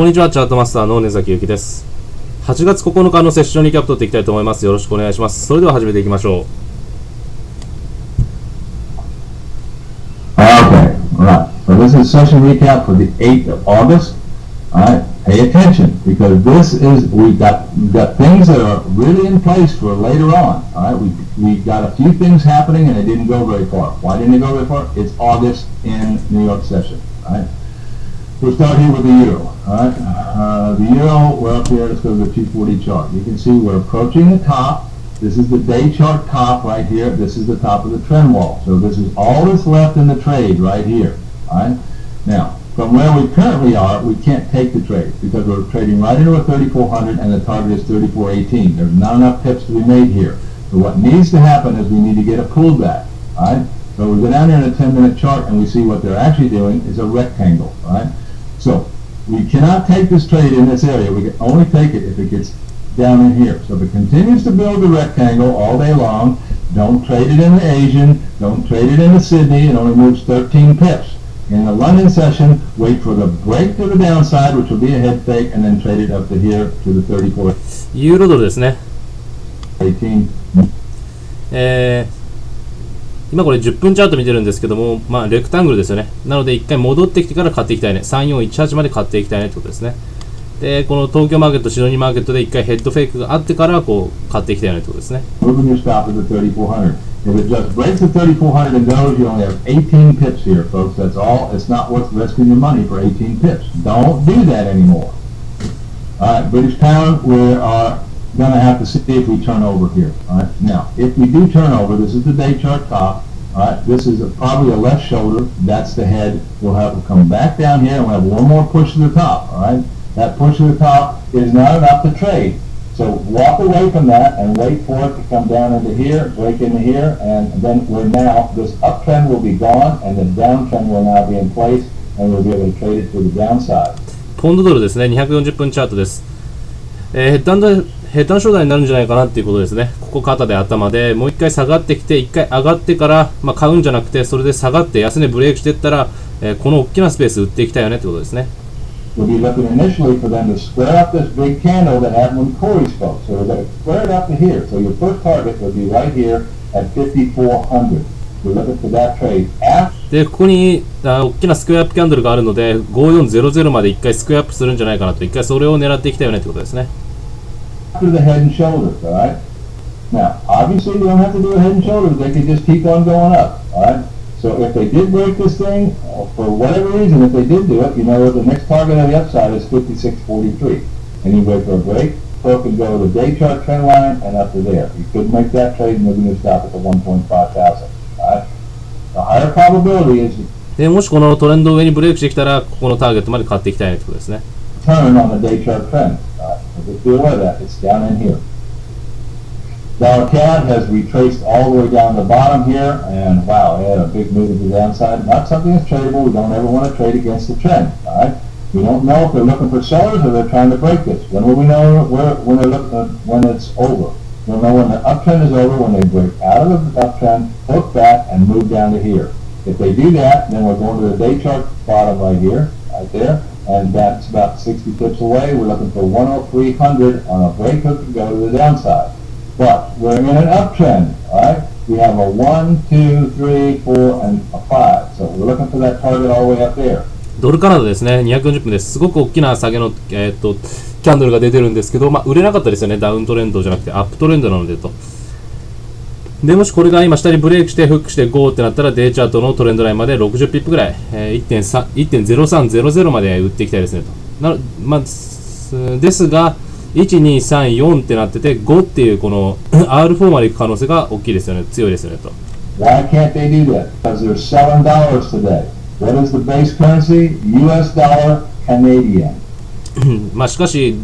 こんにちは、チャートマスターの根崎ゆきです。8月9日のセッションリキャップ取っていきたいと思います。よろしくお願いします。それでは始めていきましょう。Okay, right. So this is session recap for the 8th of August. All right, pay attention because this is we've got things that are really in place for later on. All right, we got a few things happening and it didn't go very far. Why didn't it go very far? It's August in New York session. All right. We'll start here with the euro. All right, the euro. We're up here. Let's go to the 240 chart. You can see we're approaching the top. This is the day chart top right here. This is the top of the trend wall. So this is all that's left in the trade right here. All right. Now, from where we currently are, we can't take the trade because we're trading right into a 3400 and the target is 3418. There's not enough pips to be made here. So what needs to happen is we need to get a pullback. All right. So we go down here in a 10-minute chart and we see what they're actually doing is a rectangle. All right. So we cannot take this trade in this area. We can only take it if it gets down in here. So if it continues to build the rectangle all day long, don't trade it in the Asian, don't trade it in the Sydney. It only moves 13 pips. In the London session, wait for the break to the downside, which will be a head fake, and then trade it up to here to the 34. ユーロドルですね。18. 今これ10分チャート見てるんですけども、レクタングルですよね。なので1回戻ってきてから買っていきたいね。3418まで買っていきたいねってことですね。で、この東京マーケット、シドニーマーケットで1回ヘッドフェイクがあってからこう買っていきたいねってことですね。Moving your stop at the 3400. If it just breaks the 3400 and goes, you only have 18 pips here, folks. That's all. It's not worth risking your money for 18 pips. Don't do that anymore. All right, British pound, we are going to have to see if we turn over here. All right, now, if we do turn over, this is the day chart top. All right, this is probably a left shoulder. That's the head. We'll come back down here and we'll have one more push to the top. All right, that push to the top is not enough to trade. So walk away from that and wait for it to come down into here, break into here, and then this uptrend will be gone and the downtrend will now be in place and we'll be able to trade it to the downside. ポンドドルですね。240分チャートです。ヘッダン商材になるんじゃないかなっていうことですね。ここ肩で頭でもう一回下がってきて一回上がってから、買うんじゃなくてそれで下がって安値ブレイクしていったら、この大きなスペース売っていきたいよねってことですね。We'll be looking initially for them to square up this big candle that happened when Corey spoke. So we're going to square it up to here. So your first target would be right here at 5400. We're looking for that trade after. で、ここに大きなスクエアアップキャンドルがあるので、5400まで一回スクエアアップするんじゃないかなと、一回それを狙っていきたいよねってことですね。After the head and shoulders, all right? Now, obviously you don't have to do a head and shoulders. They can just keep on going up, all right? So if they did break this thing, for whatever reason, if they did do it, you know the next target on the upside is 5643. And you wait for a break, so it can go to the day chart trend line and up to there. You could make that trade and moving your stop at the 1.5 thousand. All right? The higher probability is で、もしこのトレンド上にブレイクしてきたら、ここのターゲットまで買っていきたいねってことですね。turn on the day chart trend. All right? So just be aware of that. It's down in here. Dollar CAD has retraced all the way down the bottom here, and wow, it had a big move to the downside. Not something that's tradable. We don't ever want to trade against the trend. All right. We don't know if they're looking for sellers or they're trying to break this. When will we know when it's over? We'll know when the uptrend is over, when they break out of the uptrend, hook back, and move down to here. If they do that, then we're going to the day chart bottom right here, right there, and that's about 60 pips away. We're looking for 10300 on a break hook to go to the downside. But we're in an uptrend, all right? We have a 1, 2, 3, 4, and a 5. So we're looking for that target all the way up there. ドルカナダですね。240分です。すごく大きな下げの、キャンドルが出てるんですけど、売れなかったですよね。ダウントレンドじゃなくてアップトレンドなのでと。で、もしこれが今下にブレイクしてフックしてゴーってなったらデイチャートのトレンドラインまで60ピップぐらい、1.0300 まで打っていきたいですねと。ですが、1、2、3、4ってなってて、5っていうこの R4 まで行く可能性が大きいですよね。強いですよねと。Why can't they do that? Because they're selling dollars today. What is the base currency? US dollar, Canadian. しかし、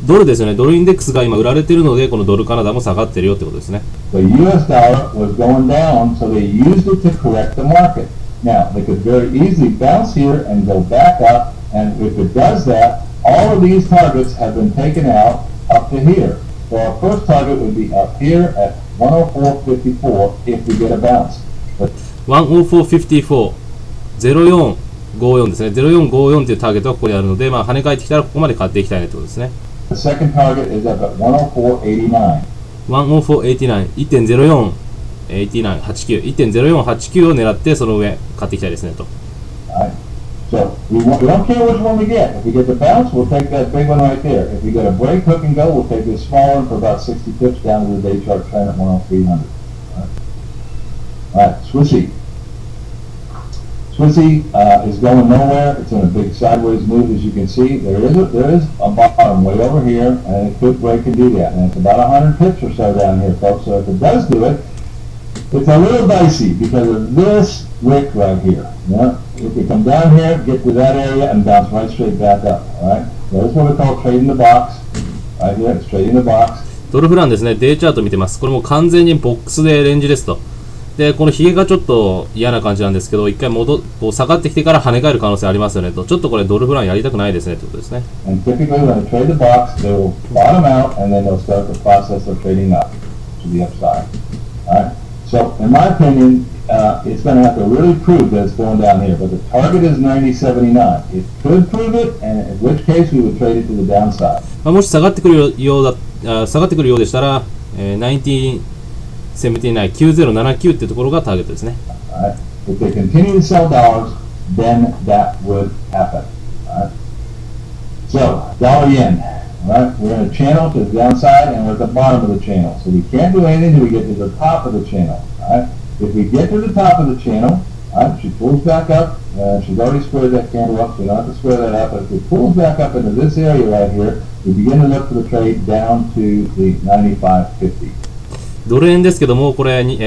ドルですよね。ドルインデックスが今売られているので、このドルカナダも下がってるよってことですね。The US dollar was going down, so they used it to correct the market. Now, they could very easily bounce here and go back up, and if it does that, all of these targets have been taken out up to here. So our first target would be up here at 104.54 if we get a bounce. 104.54 04 04ですね。0454というターゲットがここにあるので、跳ね返ってきたらここまで買っていきたいねってことですね。The second target is up at 104.89. 104.89、1.0489、1.0489を狙ってその上買っていきたいですねと。Alright. So we don't care which one we get. If we get the bounce, we'll take that big one right there. If we get a break, hook and go, we'll take this small one for about 60 pips down to the day chart trend at 10300. Alright, Swissy. Swissy is going nowhere. It's in a big sideways move, as you can see. There is a bottom way over here, and it could break and do that. And it's about 100 pips or so down here, folks. So if it does do it, it's a little dicey because of this wick right here. Yeah? If we come down here, get to that area, and bounce right straight back up. All right? So that's what we call trading the box. Right here, it's trading the box. ドルフランですね、デイチャート見てます。これも完全にボックスでレンジですと。で、このヒゲがちょっと嫌な感じなんですけど、一回こう下がってきてから跳ね返る可能性ありますよねと。ちょっとこれドルフランやりたくないですねということですね。And typically when they trade the box, they will bottom out and then they'll start the process of trading up to the upside. All right? So in my opinion, it's going to have to really prove that it's going down here. But the target is 90.79. It could prove it, and in which case we would trade it to the downside. もし下がってくるようでしたら、9079、9079っていうところがターゲットですね。Alright. If they continue to sell dollars, then that would happen. Alright. So, dollar yen. Alright. We're in a channel to the downside and we're at the bottom of the channel. So we can't do anything until we get to the top of the channel. Alright. If we get to the top of the channel, alright, she pulls back up. She's already squared that candle up, so we don't have to square that up. But if it pulls back up into this area right here, we begin to look for the trade down to the 95.50. ドル円ですけども、これに、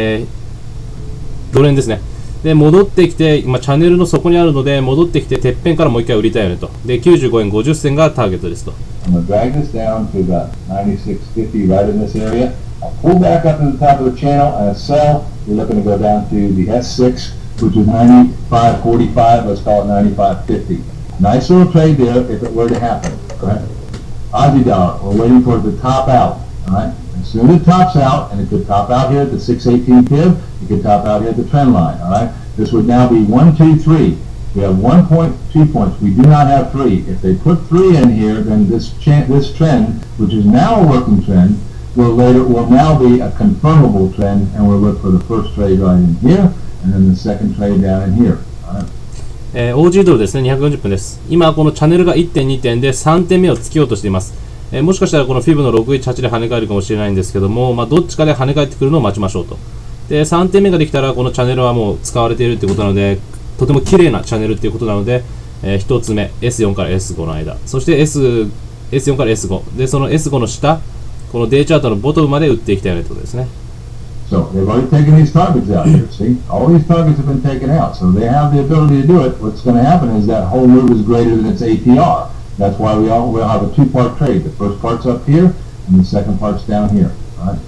ドル円ですね。で、戻ってきて、今、チャンネルの底にあるので、戻ってきて、てっぺんからもう一回売りたいよねと。で、95円50銭がターゲットですと。I'm going to drag this down to about 96.50 right in this area. I'll pull back up to the top of the channel and a sell. We're looking to go down to the S6, which is 95.45. Let's call it 95.50. Nice little trade there if it were to happen. Right? Aussie dollar, we're waiting for it to top out. All right? As soon as it tops out, and it could top out here at the 618 pib, it could top out here at the trend line. All right? This would now be 1, 2, 3. We have 1.2 points. We do not have 3. If they put 3 in here, then this trend, which is now a working trend, will now be a confirmable trend, and we'll look for the first trade right in here, and then the second trade down in here. All right? OG ドルですね、240分です。今、このチャンネルが 1.2 点で3点目をつけようとしています。もしかしたらこの FIB の618で跳ね返るかもしれないんですけども、どっちかで跳ね返ってくるのを待ちましょうと。で、3点目ができたらこのチャンネルはもう使われているということなので、とても綺麗なチャンネルということなので、1つ目 S4 から S5 の間、そして S4 から S5 で、その S5 の下、このデイチャートのボトムまで打っていきたいよねということですね。So they've already taken these targets out here. See, all these targets have been taken out, so they have the ability to do it. What's going to happen is that whole move is greater than its ATR. That's why we'll have a two-part trade. The first part's up here, and the second part's down here. All right.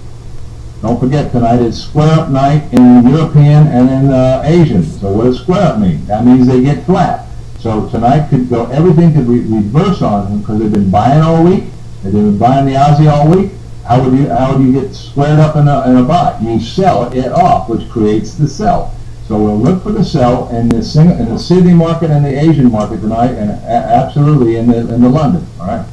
Don't forget, tonight is square up night in European and in Asian. So what does square up mean? That means they get flat. So tonight could go, everything could reverse on them because they've been buying all week. They've been buying the Aussie all week. How would you get squared up in a buy? You sell it off, which creates the sell. So we'll look for the sell in the Sydney market and the Asian market tonight, and absolutely in the London. All right.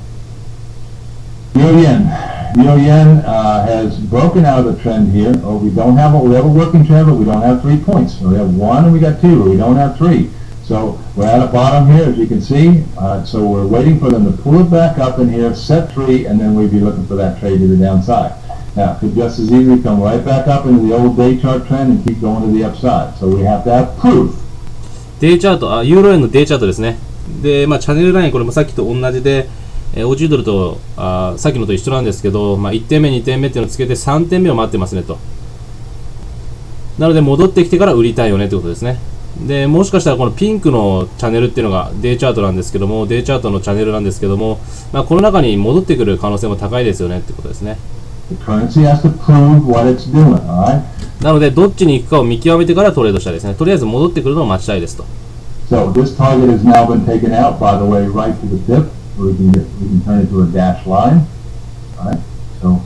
Euro yen. Euro yen has broken out of the trend here. We have a working trend, but we don't have 3 points. So we have 1 and we got 2, but we don't have 3. So we're at a bottom here, as you can see. So we're waiting for them to pull it back up in here, set 3, and then we'd be looking for that trade to the downside. Now, it could just as easily come right back up into the old day chart trend and keep going to the upside. So we have to have proof. デイチャート、ユーロ円のデイチャートですね。で、チャンネルライン、これもさっきと同じで、OG ドルとさっきのと一緒なんですけど、1点目、2点目っていうのをつけて3点目を待ってますねと。なので、戻ってきてから売りたいよねということですね。で、もしかしたらこのピンクのチャンネルっていうのがデイチャートなんですけども、デイチャートのチャンネルなんですけども、この中に戻ってくる可能性も高いですよねってことですね。The currency has to prove what it's doing, all right? なので、どっちに行くかを見極めてからトレードしたいですね。とりあえず戻ってくるのを待ちたいですと。So this target has now been taken out, by the way, right to the tip. We can turn it to a dashed line. All right. So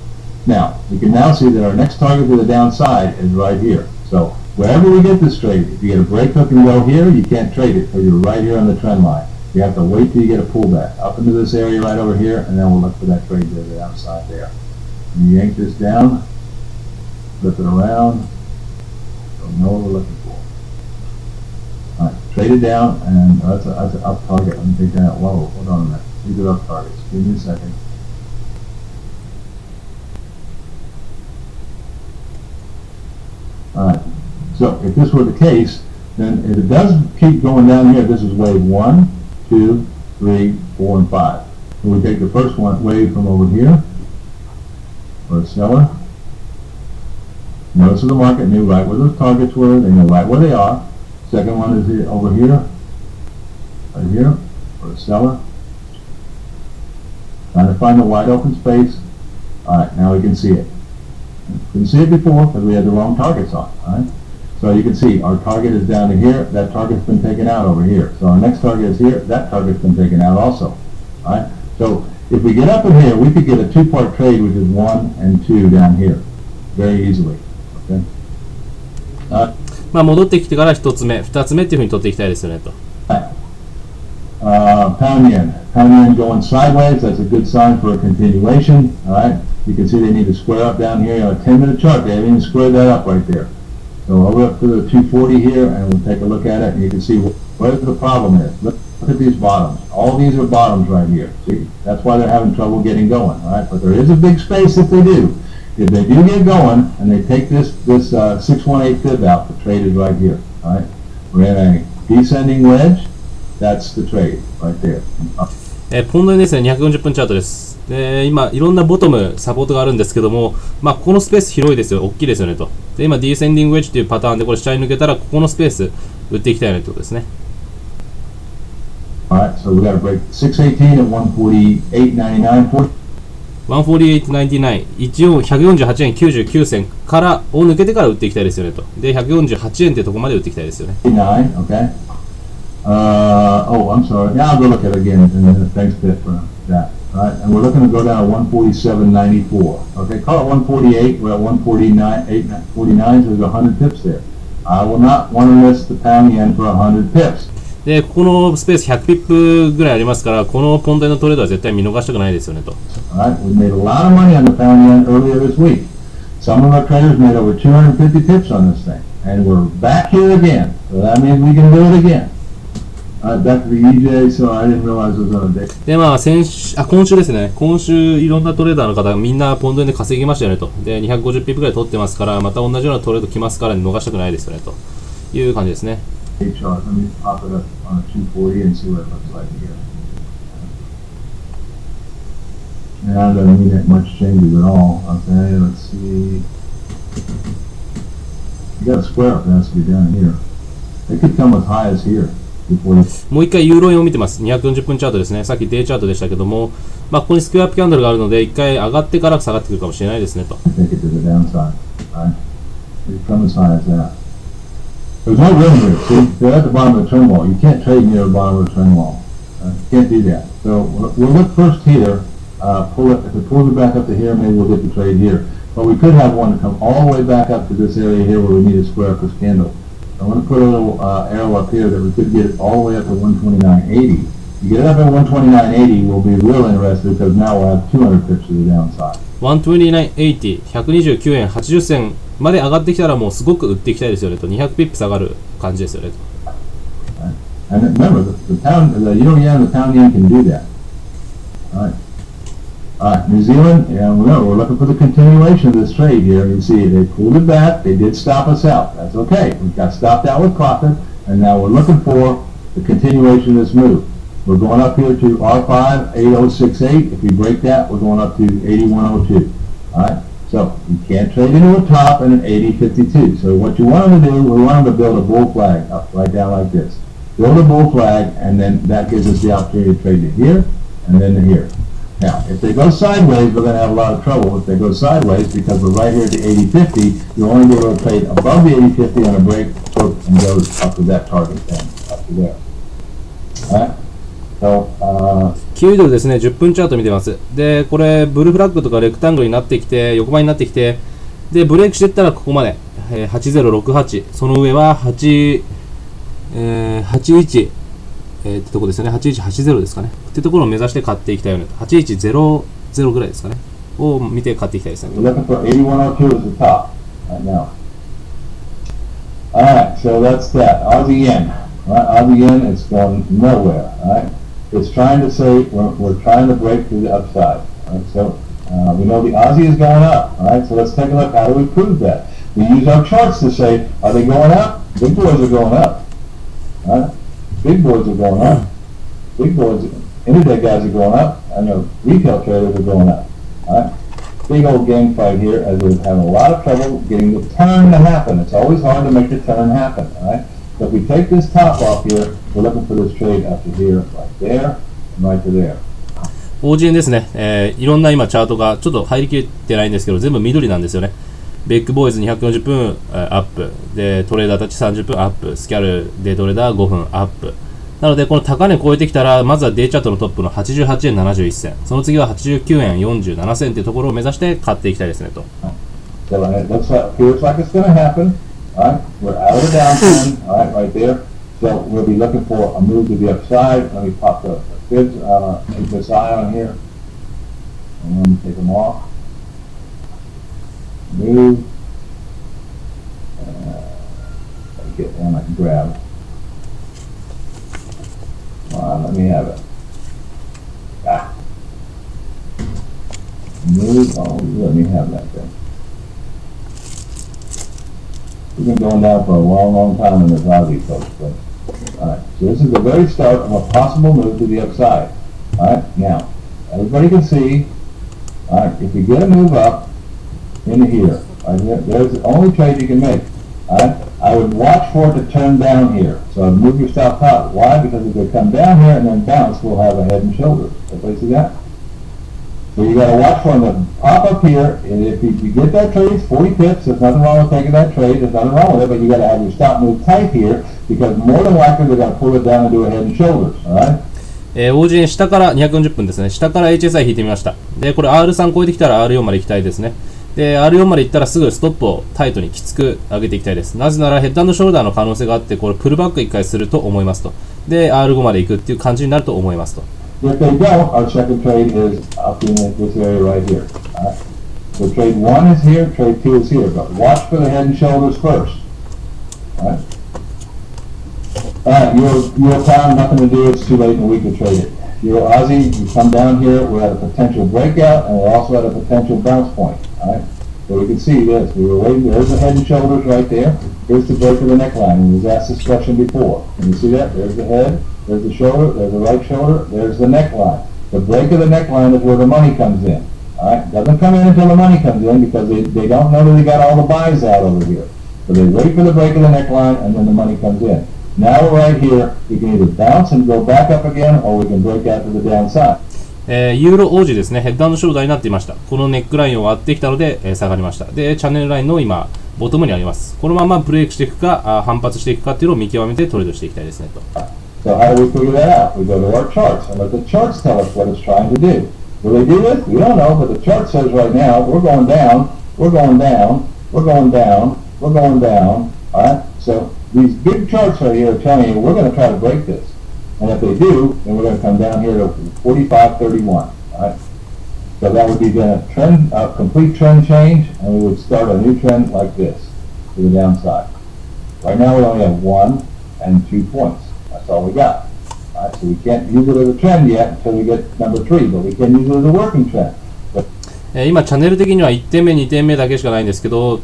now we can now see that our next target to the downside is right here. So wherever we get this trade, if you get a break hook and go here, you can't trade it because you're right here on the trend line. You have to wait till you get a pullback up into this area right over here, and then we'll look for that trade to the downside there. And you yank this down, flip it around, so we know what we're looking for. All right, trade it down, and that's an up target. Let me take that. Whoa, hold on a minute. These are up targets. Give me a second. All right. So if this were the case, then if it does keep going down here, this is wave 1, 2, 3, 4, and 5. So we take the first one wave from over here for a seller. Notice the market knew right where those targets were. They know right where they are. Second one is here, over here, right here for a seller. Trying to find a wide open space. All right, now we can see it. Couldn't see it before because we had the wrong targets on. All right. So you can see our target is down to here. That target's been taken out over here. So our next target is here. That target's been taken out also. All right. So if we get up in here, we could get a two-part trade, which is 1 and 2 down here, very easily. Okay. まあ戻ってきてから1つ目、2つ目っていうふうに取っていきたいですよねと。はい。Pound yen. Pound yen going sideways. That's a good sign for a continuation. All right. You can see they need to square up down here on a 10-minute chart. They haven't even squared that up right there. So I'll go up to the 240 here, and we'll take a look at it, and you can see where the problem is. Look at these bottoms. All these are bottoms right here. See, that's why they're having trouble getting going. All right, but there is a big space if they do. If they do get going, and they take this 618 fib out, the trade is right here. All right, we're in a descending wedge. That's the trade right there. ポンド円ですね、240分チャートです。で今いろんなボトムサポートがあるんですけども、まあ、ここのスペース広いですよ、大きいですよねと。で今ディーセンディングウェッジというパターンでこれ下に抜けたらここのスペース売っていきたいよねってことですね。Alright, so we got to break 618 at 148.99. 148.99 一応148円99銭からを抜けてから売っていきたいですよねと。で148円ってとこまで売っていきたいですよね。Okay. I'm sorry. Yeah, I'll go look at it again, and then thanks for that. All right, and we're looking to go down to 147.94. Okay, call it 148. We're at 149, so there's 100 pips there. I will not want to miss the pound yen for 100 pips. でここのスペース100ピップぐらいありますから、このポンド円のトレードは絶対見逃したくないですよねと。All right, we made a lot of money on the pound yen earlier this week. Some of our traders made over 250 pips on this thing, and we're back here again. So that means we can do it again. Back to the EJ, so I didn't realize it was on a day. でまあ今週ですね、今週いろんなトレーダーの方がみんなポンド円で稼ぎましたよねと。で250ピップぐらい取ってますから、また同じようなトレード来ますから逃したくないですよねという感じですね。Let me pop it up on a 240 and see what it looks like here. Yeah, I don't need that much changes at all. Okay, let's see. You got a square up, it has to be down here. It could come as high as here. もう一回ユーロ円を見てます。240分チャートですね。さっきデイチャートでしたけども、まあ、ここにスクエアアップキャンドルがあるので、一回上がってから下がってくるかもしれないですねと。There's no room here. See, they're at the bottom of the trend wall. You can't trade near the bottom of the trend wall. You can't do that. So we'll look first here. Pull it. If it pulls it back up to here, maybe we'll get the trade here. But we could have one to come all the way back up to this area here where we need to square up this candle. I want to put a little arrow up here that we could get it all the way up to 129.80. You get it up at 129.80, we'll be real interested because now we'll have 200 pips to the downside. 129.80、129円80銭まで上がってきたらもうすごく売っていきたいですよねと。200ピップ下がる感じですよねと。And remember, the pound, the euro yen, the pound yen can do that. All right, New Zealand, remember, we're looking for the continuation of this trade here. You see, they pulled it back. They did stop us out. That's okay. We got stopped out with profit, and now we're looking for the continuation of this move. We're going up here to R5, 8068. If we break that, we're going up to 8102. All right, so you can't trade into a top and an 8052. So what you want them to do, we want them to build a bull flag up right down like this. Build a bull flag, and then that gives us the opportunity to trade to here and then to here. Now, if they go sideways, we're going to have a lot of trouble. If they go sideways, because we're right here at the 8050, you'll only be able to trade above the 8050 on a break, hook, and goes up to that target then, up to there. Alright? So, 9ドルですね、10分チャート見てます。で、これ、ブルフラッグとかレクタングルになってきて、横ばいになってきて、で、ブレイクしていったらここまで、8068、その上は81、ってとこですよね、8180ですかね。ってところを目指して買っていきたいよねと。8100ぐらいですかね。を見て買っていきたいですね。We're looking for 8102 as the top right now. Alright, so that's that. Aussie yen. Right? Aussie yen is going nowhere. Right? It's trying to say we're trying to break through the upside. Right? So we know the Aussie is going up. Right? So let's take a look. How do we prove that? We use our charts to say, are they going up? Big boys are going up. Right? Big boys are going up. Big boys, intraday guys are going up. I know retail traders are going up. Right? Big old gang fight here as we're having a lot of trouble getting the turn to happen. It's always hard to make the turn happen. Right? So if we take this top off here, we're looking for this trade up to here, right there, and right to there. OG 円ですね、いろんな今チャートがちょっと入りきれてないんですけど、全部緑なんですよね。ビッグボーイズ240分アップで、トレーダーたち30分アップ、スキャルでトレーダー5分アップなので、この高値超えてきたら、まずはデイチャートのトップの88円71銭、その次は89円47銭というところを目指して買っていきたいですねと。So it feels like it's going to happen. All right, we're out of the downtrend. All right, right there. So we'll be looking for a move to the upside. Let me pop the bids, HSI on here, and let me take them off. Move. Let me get one I can grab. Let me have it. Move. Oh, let me have that thing. We've been going down for a long, long time in this Aussie, folks. But, all right, so this is the very start of a possible move to the upside. All right, now, everybody can see, all right, if you get a move up into here, right here, there's the only trade you can make. All right, I would watch for it to turn down here. So I'd move your stop out. Why? Because if they come down here and then bounce, we'll have a head and shoulders. Everybody see that? So you got to watch for them to pop up here, and if you get that trade, it's 40 pips. There's nothing wrong with taking that trade. There's nothing wrong with it, but you got to have your stop move tight here, because more than likely they're going to pull it down and do a head and shoulders. All right? OG 円下から240分ですね。下から HSI 引いてみました。で、これ R3 超えてきたら R4 まで行きたいですね。で、R4 まで行ったらすぐストップをタイトにきつく上げていきたいです。なぜならヘッド&ショルダーの可能性があって、これプルバック1回すると思いますと。で、R5 まで行くっていう感じになると思いますと。If they don't, our second trade is up in this area right here. All right? So trade 1 is here, trade 2 is here, but watch for the head and shoulders first. All right? All right, your time, nothing to do, it's too late in the week to trade it. Your Aussie, you come down here, we're at a potential breakout, and we're also at a potential bounce point. All right? So we can see this. We were waiting, there's the head and shoulders right there. Here's the break of the neckline. We was asked this question before. Can you see that? There's the head. There's the shoulder, there's the right shoulder, there's the neckline. The break of the neckline is where the money comes in. Alright? Doesn't come in until the money comes in because they don't know that they got all the buys out over here. So they wait for the break of the neckline and then the money comes in. Now we're right here. We can either bounce and go back up again or we can break out to the downside. ユーロ王子ですね、ヘッド&ショルダーになっていました。このネックラインを割ってきたので、下がりました。で、チャンネルラインの今、ボトムにあります。このままブレイクしていくか、反発していくかっていうのを見極めてトレードしていきたいですねと。So how do we figure that out? We go to our charts and let the charts tell us what it's trying to do. Will they do this? We don't know, but the chart says right now we're going down, we're going down, we're going down, we're going down. Alright? So these big charts right here are telling you we're going to try to break this. And if they do, then we're going to come down here to 45.31. Alright? So that would be then a complete trend change, and we would start a new trend like this to the downside. Right now we only have 1 and 2 points. That's all we got. All right, so we can't use it as a trend yet until we get number 3, but we can use it as a working trend. 今チャンネル的には1点目2点目だけしかないんですけど、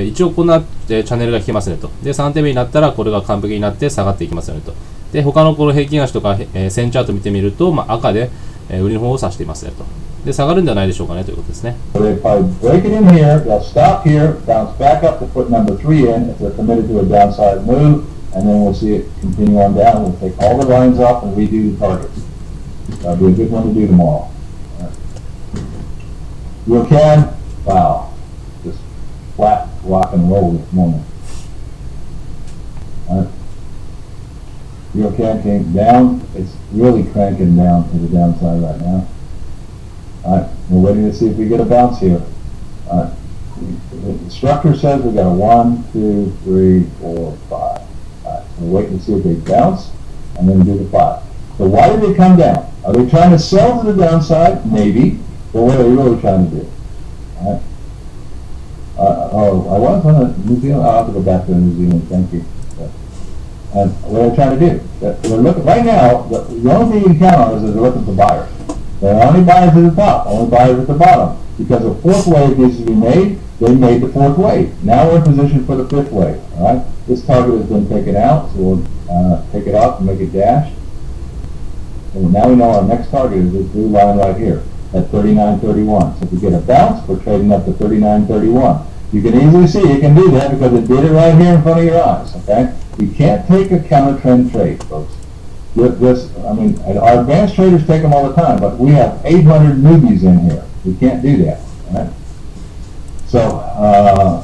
一応こんな、チャンネルが引けますねと。で3点目になったらこれが完璧になって下がっていきますよねと。で他のこの平均足とか、線チャート見てみると、赤で、売りの方を指していますねと。で下がるんではないでしょうかねということですね。So they probably break it in here, they'll stop here, bounce back up to put number 3 in if they're committed to a downside move. And then we'll see it continue on down. We'll take all the lines off and redo the targets. That'll be a good one to do tomorrow. Right. You can, wow, just flat rock and roll this morning. Right. You can came down. It's really cranking down to the downside right now. All right, we're waiting to see if we get a bounce here. All right. the structure says we got a 1, 2, 3, 4, 5. All right, so wait and see if they bounce, and then do the 5. So why did they come down? Are they trying to sell to the downside? Maybe. But what are they really trying to do? All right. I was on New Zealand. I'll have to go back to New Zealand. Thank you. And what are they trying to do? They're looking right now. The only thing you can count on is they're looking for buyers. There are only buyers at the top, only buyers at the bottom. Because a fourth wave needs to be made, they made the fourth wave. Now we're in position for the fifth wave. All right. This target has been taken out, so we'll take it off and make it dash. And now we know our next target is this blue line right here at 39.31. So if we get a bounce, we're trading up to 39.31. You can easily see it can do that because it did it right here in front of your eyes. Okay. You can't take a counter trend trade, folks. Our advanced traders take them all the time, but we have 800 newbies in here. We can't do that. All right. So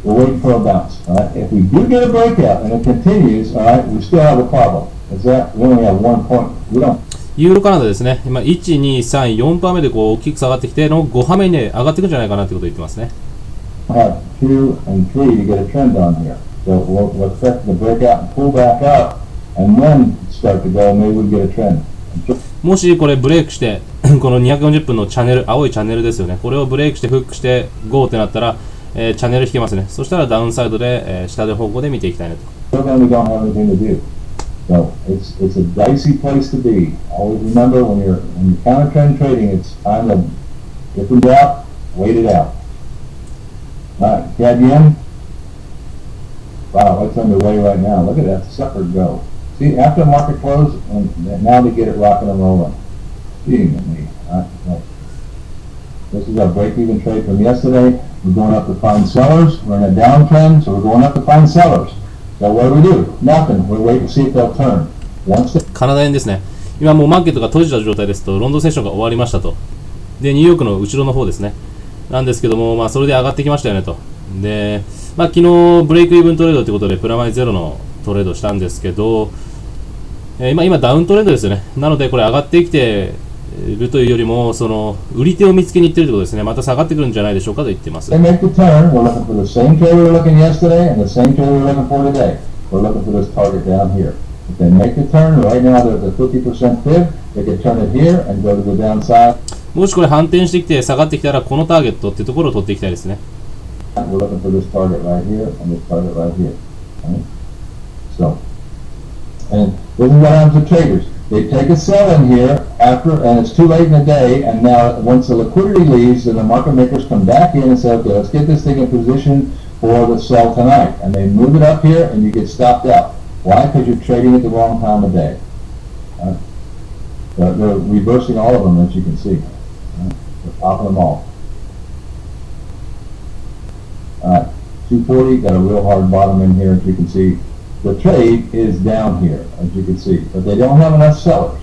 we're waiting for a bounce. All right. If we do get a breakout and it continues, all right, we still have a problem. Is that we only have 1 point. We don't. ユーロカナダですね。今1、2、3、4波目でこう大きく下がってきての5波目に上がっていくんじゃないかなということを言ってますね。Have 2 and 3 to get a trend on here. So we'll expect to break out and pull back up, and then start to go. Maybe we get a trend. もしこれブレイクしてこの240分のチャンネル、青いチャンネルですよね。これをブレイクしてフックしてゴーってなったら、チャンネル引けますね。そしたらダウンサイドで、下で方向で見ていきたいなと。So then we don't have anything to do. So it's a dicey place to be. Always remember when you're counter trend trading, it's time to dip and out, wait it out. All right, CAD yen. Wow, it's underway right now. Look at that sucker go. See, after the market close, and now they get it rocking and rolling. Beating me. So this is our break-even trade from yesterday. We're going up to find sellers. We're in a downtrend, so we're going up to find sellers. So what do? Nothing. We're waiting to see if they'll turn. Once they... カナダ円ですね。今もうマーケットが閉じた状態ですと、ロンドンセッションが終わりましたと。で、ニューヨークの後ろの方ですね。なんですけども、それで上がってきましたよねと。で、昨日ブレイクイーブントレードということでプラマイゼロのトレードしたんですけど、今ダウントレードですよね。なのでこれ上がってきているというよりも、その売り手を見つけに行っているということですね。また下がってくるんじゃないでしょうかと言っています。They make the turn. We're looking for the same trade we were looking yesterday and the same trade we were looking for today. We're looking for this target down here. If they make the turn, right now there's a 50% fib. They can turn it here and go to the downside. もしこれ反転してきて下がってきたらこのターゲットっていうところを取っていきたいですね。We're looking for this target right here and this target right here. Right? So, and this is what happens to traders. They take a sell in here after, and it's too late in the day, and now once the liquidity leaves, then the market makers come back in and say, okay, let's get this thing in position for the sell tonight. And they move it up here and you get stopped out. Why? Because you're trading at the wrong time of day. Right? They're reversing all of them, as you can see. Right? They're popping them all. Alright, 240, got a real hard bottom in here, as you can see. The trade is down here, as you can see, but they don't have enough sellers.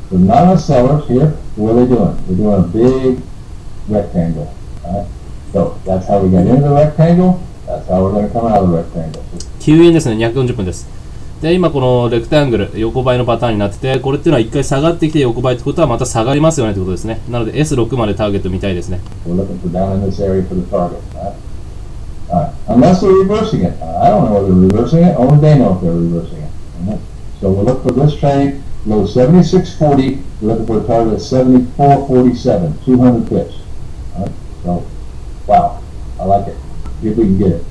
There's not enough sellers here. What are they doing? They're doing a big rectangle. Right? So that's how we got into the rectangle. That's how we're going to come out of the rectangle. 9円ですね、240分です。で、今このレクタングル、横ばいのパターンになってて、これっていうのは一回下がってきて横ばいってことはまた下がりますよねってことですね。なので S6 までターゲット見たいですね。We're looking for down in this area for the target. Right? Unless they're reversing it. I don't know whether they're reversing it. Only they know if they're reversing it. Right? So we'll look for this trade. Low 76.40. We're looking for a target of 74.47. 200 pips. Right? So, wow. I like it. See if we can get it.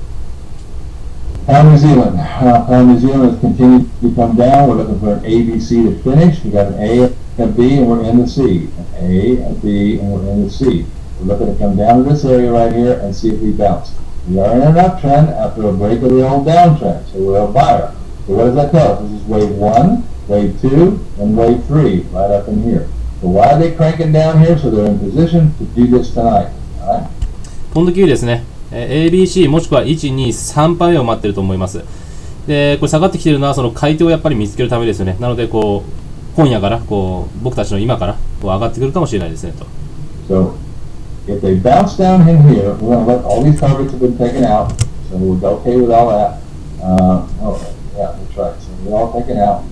Pound New Zealand. Pound New Zealand has continued to come down. We're looking for an A, B, C to finish. We got an A, a B, and we're in the C. An A, a B, and we're in the C. We're looking to come down to this area right here and see if we bounce. We are in an uptrend after a break of the old downtrend, so we're a buyer. So what does that tell us? This is wave 1, wave 2, and wave 3 right up in here. So why are they cranking down here? So they're in position to do this tonight. All right? ポンドキウイですね。ABC もしくは1、2、3波目を待ってると思います。で、これ下がってきているのはその買い手をやっぱり見つけるためですよね。なのでこう今夜から僕たちの今から上がってくるかもしれないですねと。So if they bounce down in here, we're going to let all these targets have been taken out. So we're okay with all that. Yeah, that's right. So they're all taken out.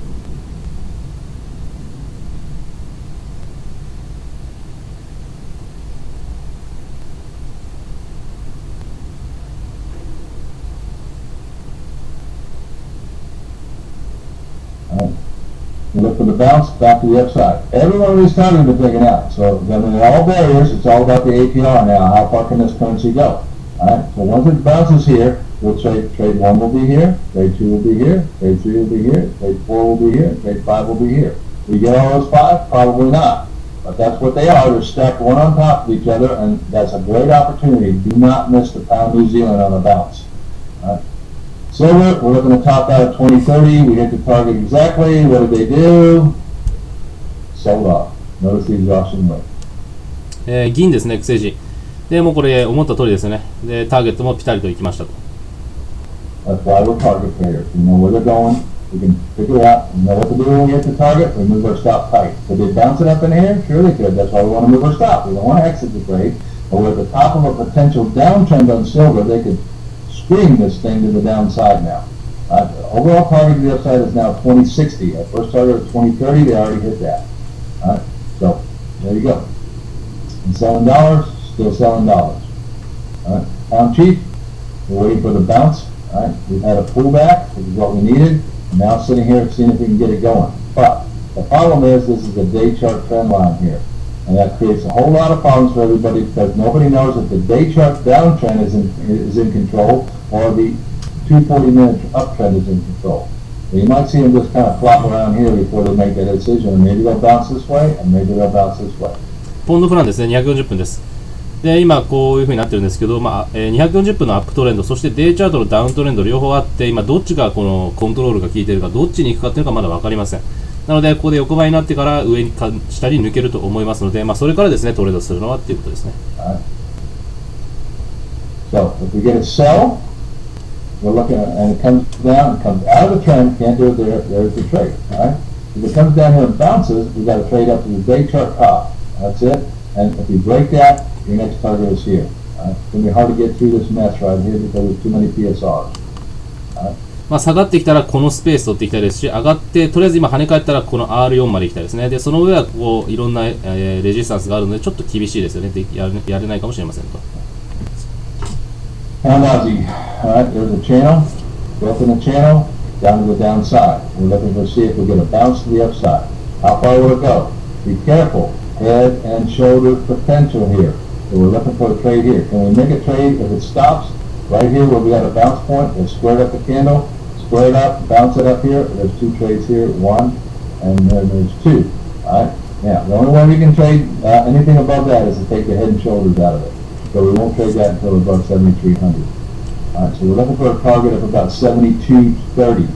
bounce back to the upside. Every one of these targets have been taken out. So, I mean, they're all barriers. It's all about the APR now. How far can this currency go? All right. So once it bounces here, we'll trade 1 will be here, trade 2 will be here, trade 3 will be here, trade 4 will be here, trade 5 will be here. We get all those 5? Probably not. But that's what they are. They're stacked one on top of each other, and that's a great opportunity. Do not miss the pound New Zealand on a bounce. All right. Silver, we're looking to top out at 2030. We hit the target exactly. What did they do? Sold off. Notice the exhaustion rate. 銀ですね、XAG。で、もうこれ思った通りですね。で、ターゲットもピタリといきましたと。That's why we're target traders. We know where they're going. We can figure it out. We know what to do when we hit the target. We move our stop tight. Could they bounce it up in here? Sure they could. That's why we want to move our stop. We don't want to exit the trade. But we're at the top of a potential downtrend on silver. They could scream this thing to the downside now. The overall target to the upside is now 2060. Our first target is 2030. They already hit that. So there you go. And selling dollars, still selling dollars. Pound cheap. We're waiting for the bounce. We've had a pullback, which is what we needed. I'm now sitting here seeing if we can get it going. But the problem is this is a day chart trend line here. And that creates a whole lot of problems for everybody because nobody knows if the day chart downtrend is in control or the 240-minute uptrend is in control. So you might see them just kind of flop around here before they make that decision. And maybe they'll bounce this way, and maybe they'll bounce this way. ポンドフランですね、240分です。で、今こういう風になってるんですけど、240分のアップトレンド、そしてデイチャートのダウントレンド両方あって、今どっちがこのコントロールが効いているか、どっちに行くかっていうのがまだ分かりません。なので、ここで横ばいになってから上に下に抜けると思いますので、それからですね、トレードするのはっていうことですね。So, if we get a sell, we're looking at, and it comes down, it comes out of the trend, can't do it there, there's the trade, alright? If it comes down here and bounces, we've got to trade up to the day chart top. That's it. And if you break that, your next target is here. It's going to be hard to get through this mess right here because there's too many PSRs. 下がってきたらこのスペース取っていきたいですし、上がってとりあえず今跳ね返ったらこの R4 まで行きたいですね。で、その上はこういろんな、レジスタンスがあるのでちょっと厳しいですよね。でやれないかもしれませんと。Pound Aussie. Alright, there's a channel. Go up in the channel, down to the downside. We're looking to see if we get a bounce to the upside. How far will it go? Be careful. Head and shoulder potential here. So we're looking for a trade here. Can we make a trade if it stops? Right here where we got a bounce point, they squared up the candle, square it up, bounce it up here. There's 2 trades here, 1, and then there's 2. Alright? Now, the only way we can trade anything above that is to take the head and shoulders out of it. So we won't trade that until above 7,300. Alright, so we're looking for a target of about 72.30.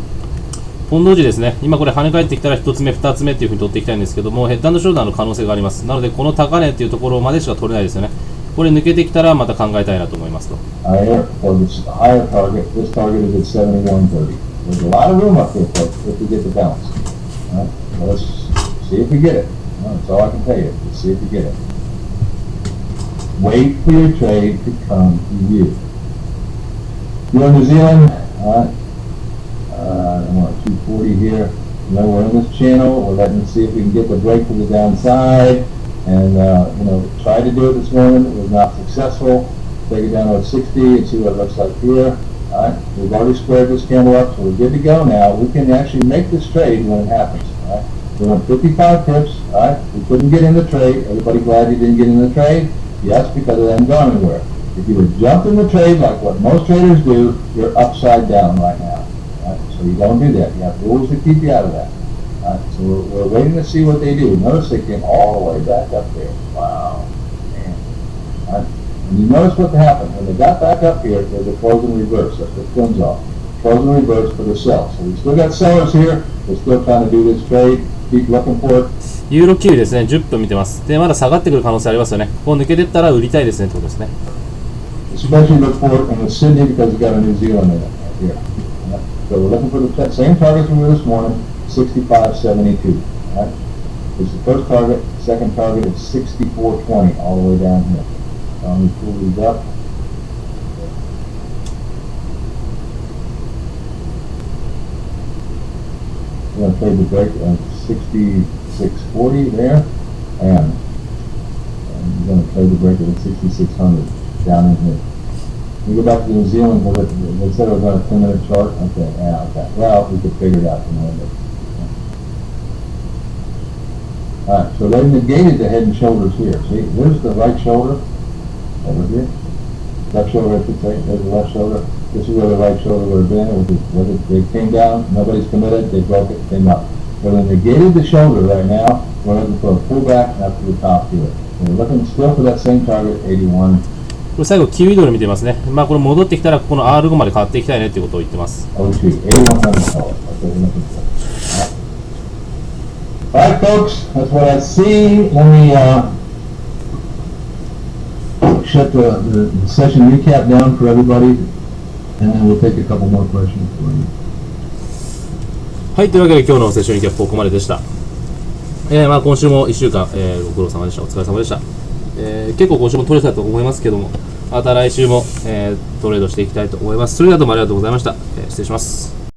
ポンド時ですね、今これ跳ね返ってきたら1つ目、2つ目っていう風に取っていきたいんですけども、ヘッド&ショルダーの可能性があります。なので、この高値っていうところまでしか取れないですよね。これ抜けてきたらまた考えたいなと思いますと。Higher target, this target is at 71.30. There's a lot of room up here, folks, if we get the bounce. Alright, well, let's see if we get it. That's all I can tell you. Let's see if we get it. Wait for your trade to come to you. You're in New Zealand, alright. I want 240 here. You know, we're in this channel. We're letting see if we can get the break to the downside. And, tried to do it this morning. It was not successful. Take it down to 60 and see what it looks like here. All right. We've already squared this candle up, so we're good to go now. We can actually make this trade when it happens. All right. We went 55 pips. All right. We couldn't get in the trade. Everybody glad you didn't get in the trade? Yes, because it hadn't gone anywhere. If you would jump in the trade like what most traders do, you're upside down right now. All right. So you don't do that. You have rules to keep you out of that. All right. So we're waiting to see what they do. Notice they came all the way back up there. Wow. Man. All right. And you notice what happened. When they got back up here, there's a close and reverse. That's what twins off. Close and reverse for the sell. So we still got sellers here. We're still trying to do this trade. Keep looking for it. ユーロキウイですね、10分見てます。で、まだ下がってくる可能性ありますよね。ここ抜けてったら売りたいですねってことですね。Especially look for it in the Sydney because it's got a New Zealand in it right here. So we're looking for the same targets we were this morning, 65.72. Right? This is the first target. Second target is 64.20 all the way down here. Let me pull these up. We're going to trade the break at 66.40 there, and we're going to trade the break at 6,600 down in here. We go back to New Zealand, they said it was on a 10-minute chart. Okay, yeah, okay. Well, we could figure it out from there. Alright, so they negated the head and shoulders here. See, here's the right shoulder over here. Left shoulder, I should say. There's the left shoulder. This is where the right shoulder would have been. They came down, nobody's committed, they broke it, came up. So they negated the shoulder right now. We're looking for a pullback up to the top here. So we're looking still for that same target, 81. これ最後キウイドル見てますね。まあこれ戻ってきたらここの R5 まで変わっていきたいねっていうことを言ってます。Oh, gee, 8100 dollars. That's what we're looking for. Alright, folks, that's what I see. Let me shut the session recap down for everybody, and then we'll take a couple more questions for you. はい、というわけで今日のセッションリキャップここまででした。まあ今週も1週間、ご苦労様でした。お疲れ様でした。結構今週も取れたと思いますけども、また来週も、トレードしていきたいと思います。それではどうもありがとうございました。失礼します。